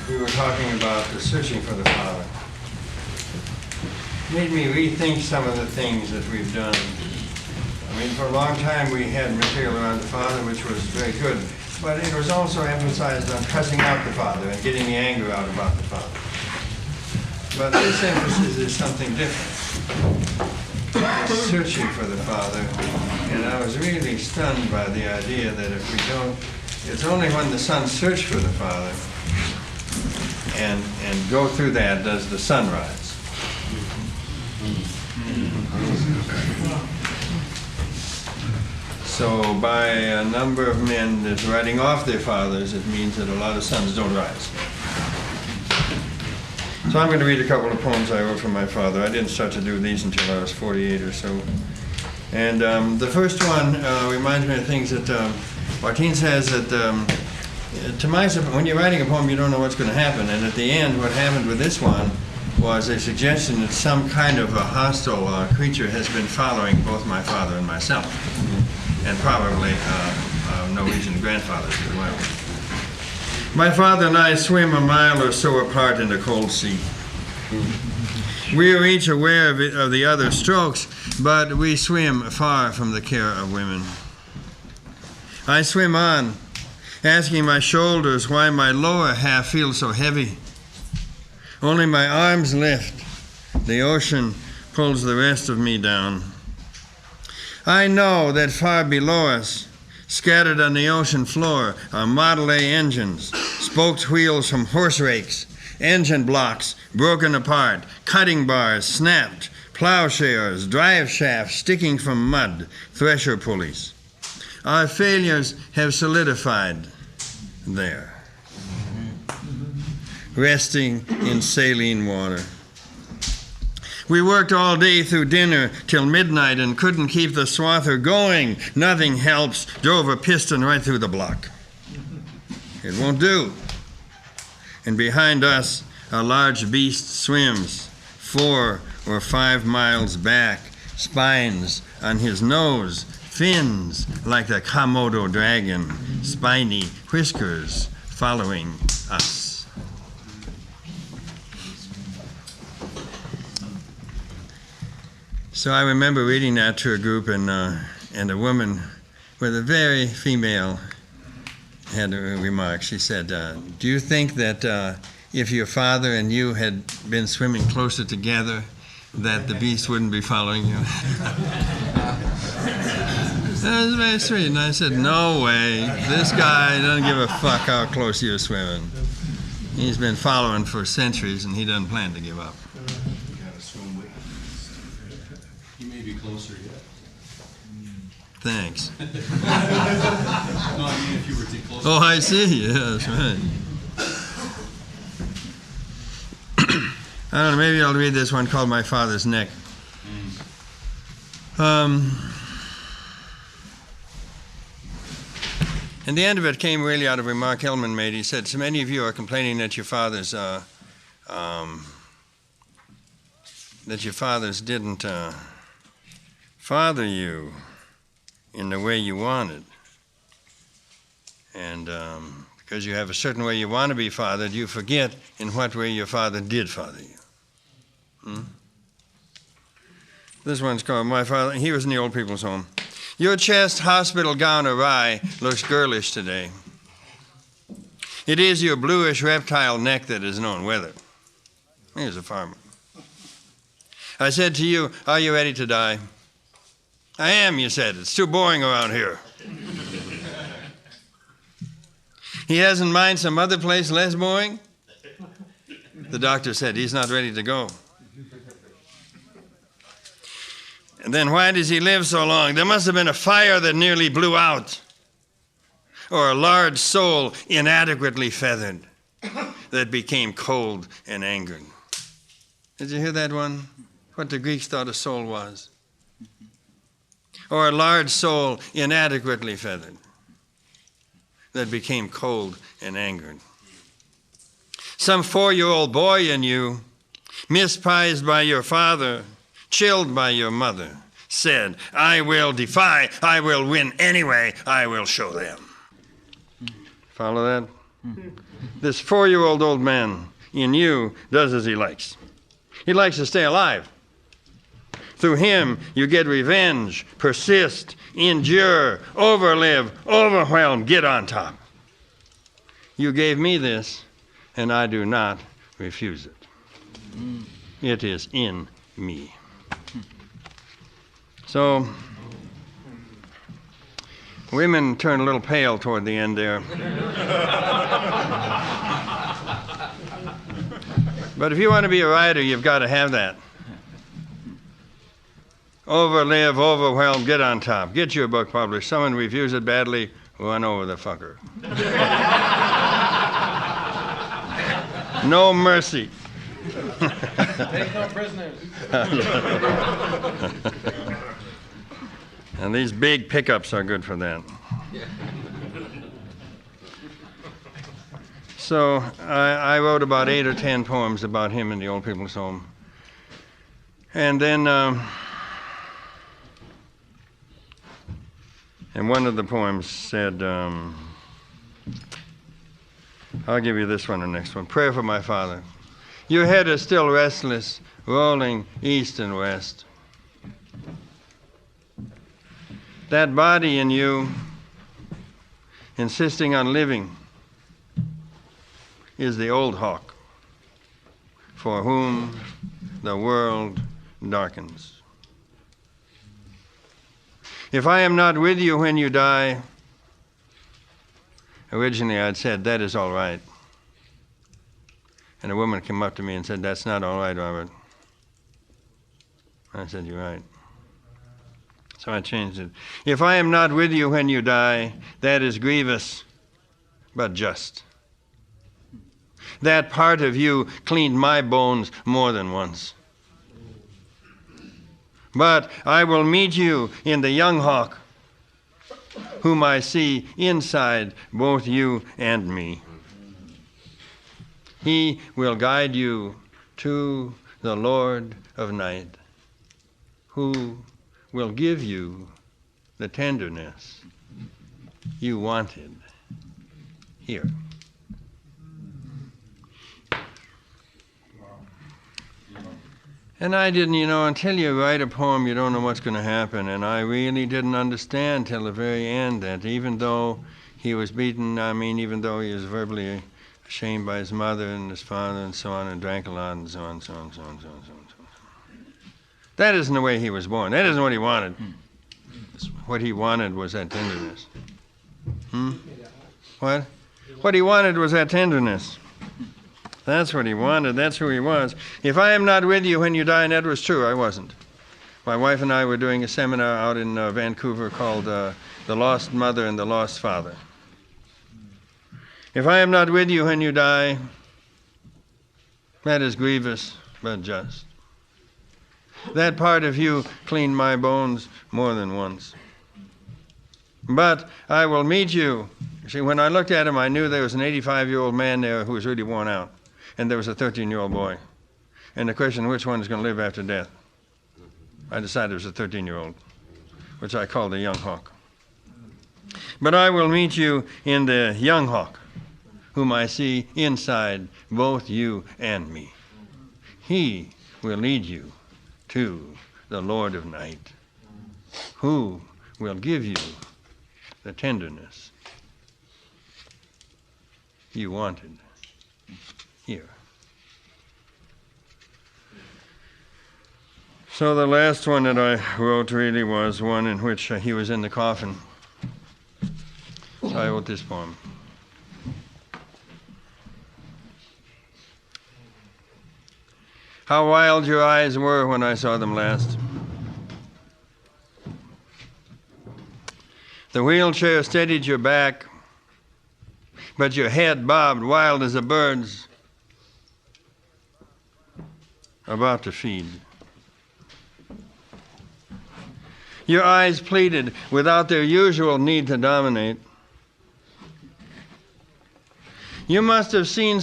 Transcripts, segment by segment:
we were talking about the searching for the Father. It made me rethink some of the things that we've done. I mean, for a long time we had material around the Father, which was very good, but it was also emphasized on cussing out the Father and getting the anger out about the Father. But this emphasis is something different. It's searching for the Father, and I was really stunned by the idea that if we don't, it's only when the Son search for the Father and go through that does the sun rise. So by a number of men that's writing off their fathers, it means that a lot of sons don't rise. So I'm going to read a couple of poems I wrote for my father. I didn't start to do these until I was 48 or so. And the first one reminds me of things that Martine says that to my surprise, when you're writing a poem, you don't know what's going to happen. And at the end, what happened with this one was a suggestion that some kind of a hostile creature has been following both my father and myself, and probably Norwegian grandfathers as well. My father and I swim a mile or so apart in the cold sea. We are each aware of the other's strokes, but we swim far from the care of women. I swim on, asking my shoulders why my lower half feels so heavy. Only my arms lift. The ocean pulls the rest of me down. I know that far below us, scattered on the ocean floor, are Model A engines, spoked wheels from horse rakes, engine blocks broken apart, cutting bars snapped, plowshares, drive shafts sticking from mud, thresher pulleys. Our failures have solidified there, resting in saline water. We worked all day through dinner till midnight and couldn't keep the swather going. Nothing helps. Drove a piston right through the block. It won't do. And behind us, a large beast swims 4 or 5 miles back, spines on his nose, fins like the Komodo dragon, spiny whiskers following us. So I remember reading that to a group, and a woman with a very female had a remark. She said, do you think that if your father and you had been swimming closer together, that the beast wouldn't be following you? That was very sweet. And I said, no way. This guy doesn't give a fuck how close you're swimming. He's been following for centuries, and he doesn't plan to give up. Closer yet. Thanks. No, I mean if you were too close. Oh, I see. Yes, right. I don't know, maybe I'll read this one called My Father's Neck. And the end of it came really out of a remark Hellman made. He said, so many of you are complaining that your fathers didn't father you in the way you wanted. And because you have a certain way you want to be fathered, you forget in what way your father did father you. This one's called My Father. He was in the old people's home. Your chest, hospital gown awry, looks girlish today. It is your bluish reptile neck that is known weather. Here's a farmer. I said to you, are you ready to die? I am, you said. It's too boring around here. He has in mind some other place less boring? The doctor said he's not ready to go. And then why does he live so long? There must have been a fire that nearly blew out, or a large soul inadequately feathered that became cold and angered. Did you hear that one? What the Greeks thought a soul was. Or a large soul inadequately feathered that became cold and angered. Some 4-year-old boy in you, misprized by your father, chilled by your mother, said, I will defy, I will win anyway, I will show them. Follow that? This 4-year-old old man in you does as he likes. He likes to stay alive. Through him, you get revenge, persist, endure, overlive, overwhelm, get on top. You gave me this, and I do not refuse it. It is in me. So, women turn a little pale toward the end there. But if you want to be a writer, you've got to have that. Overlive, overwhelm, get on top. Get your book published. Someone reviews it badly, run over the fucker. No mercy. Take no prisoners. And these big pickups are good for that. So I wrote about 8 or 10 poems about him in the old people's home. And then, and one of the poems said, I'll give you this one, the next one. Prayer for my father. Your head is still restless, rolling east and west. That body in you, insisting on living, is the old hawk, for whom the world darkens. If I am not with you when you die, originally I'd said, that is all right. And a woman came up to me and said, that's not all right, Robert. I said, you're right. So I changed it. If I am not with you when you die, that is grievous, but just. That part of you cleaned my bones more than once. But I will meet you in the young hawk, whom I see inside both you and me. He will guide you to the Lord of night, who will give you the tenderness you wanted here. And I didn't, until you write a poem, you don't know what's going to happen. And I really didn't understand till the very end that even though he was beaten, even though he was verbally ashamed by his mother and his father and so on, and drank a lot and so on, so on, so on, so on, so on, so on. That isn't the way he was born. That isn't what he wanted. What he wanted was that tenderness. What? What he wanted was that tenderness. That's what he wanted. That's who he was. If I am not with you when you die, and that was true, I wasn't. My wife and I were doing a seminar out in Vancouver called The Lost Mother and the Lost Father. If I am not with you when you die, that is grievous, but just. That part of you cleaned my bones more than once. But I will meet you. See, when I looked at him, I knew there was an 85-year-old man there who was really worn out. And there was a 13-year-old boy. And the question, which one is going to live after death? I decided it was a 13-year-old, which I called the young hawk. But I will meet you in the young hawk, whom I see inside both you and me. He will lead you to the Lord of night, who will give you the tenderness you wanted here. So the last one that I wrote really was one in which he was in the coffin. So I wrote this poem. How wild your eyes were when I saw them last. The wheelchair steadied your back, but your head bobbed wild as a bird's about to feed. Your eyes pleaded without their usual need to dominate. You must have seen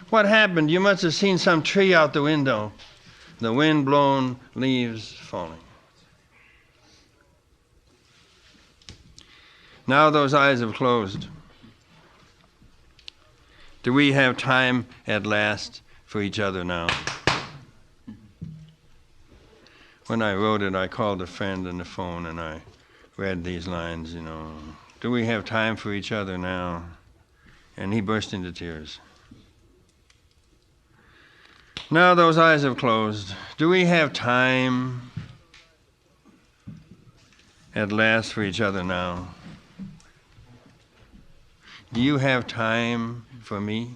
what happened? You must have seen some tree out the window, the wind-blown leaves falling. Now those eyes have closed. Do we have time at last for each other now? When I wrote it, I called a friend on the phone and I read these lines, you know. Do we have time for each other now? And he burst into tears. Now those eyes have closed. Do we have time at last for each other now? Do you have time for me?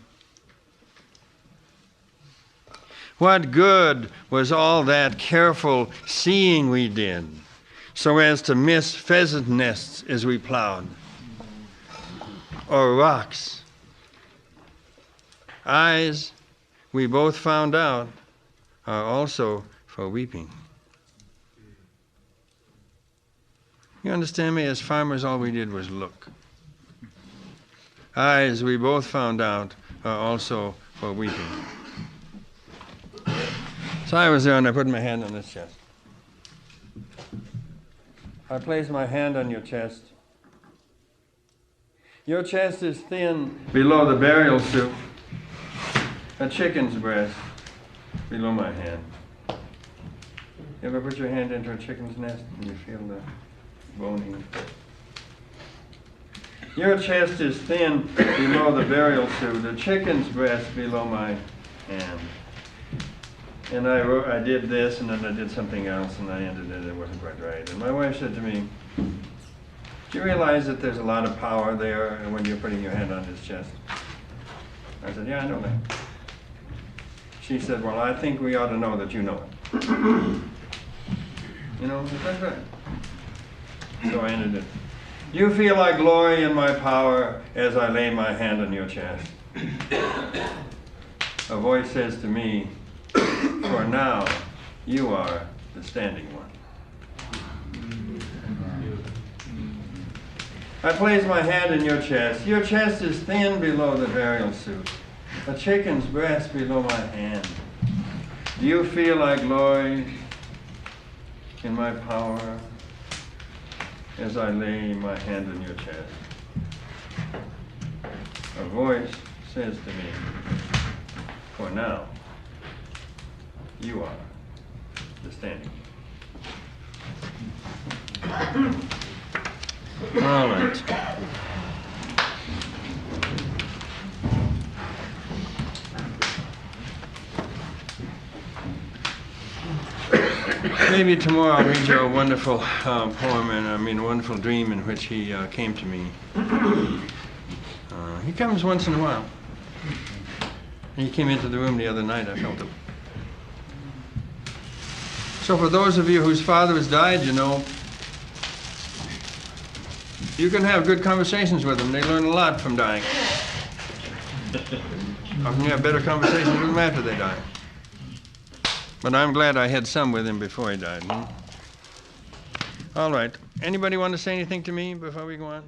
What good was all that careful seeing we did, so as to miss pheasant nests as we plowed, or rocks? Eyes, we both found out, are also for weeping. You understand me? As farmers, all we did was look. Eyes, we both found out, are also for weeping. So I was there and I put my hand on his chest. I placed my hand on your chest. Your chest is thin below the burial soup, a chicken's breast below my hand. You ever put your hand into a chicken's nest and you feel the boning? Your chest is thin below the burial suit, a chicken's breast below my hand. And I did this, and then I did something else, and I ended it. It wasn't quite right. And my wife said to me, "Do you realize that there's a lot of power there when you're putting your hand on his chest?" I said, "Yeah, I know that." She said, "Well, I think we ought to know that you know it." You know, that's right. So I ended it. You feel like glory in my power as I lay my hand on your chest. A voice says to me, for now, you are the standing one. I place my hand in your chest. Your chest is thin below the burial suit, a chicken's breast below my hand. Do you feel like glory in my power as I lay my hand on your chest? A voice says to me, for now, you are the standing. All right. Maybe tomorrow I'll read you a wonderful poem, and a wonderful dream in which he came to me. He comes once in a while. He came into the room the other night. I felt him. So for those of you whose fathers died, you know, you can have good conversations with them. They learn a lot from dying. Often you have better conversations with them after they die. But I'm glad I had some with him before he died. All right. Anybody want to say anything to me before we go on?